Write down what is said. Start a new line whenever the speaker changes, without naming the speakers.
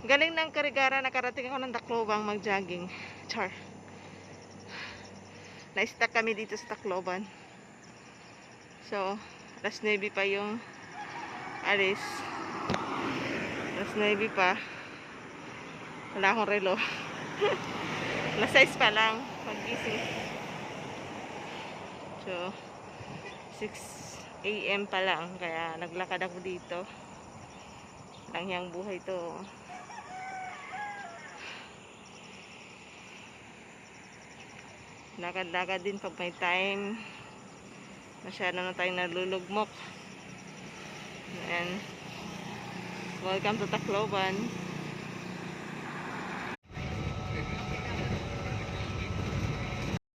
Galing ng Karigara, nakarating ako ng Tacloban mag-jogging. Char. Na-stuck kami dito sa Tacloban. So, alas 9 pa yung alis. Alas 9 pa. Wala akong relo. Alas 6 pa lang magising. So, 6 AM pa lang. Kaya naglakad ako dito. Langyang buhay to. Lakad-lakad din pag may time. Masyado na tayong nalulugmok. And welcome to Tacloban.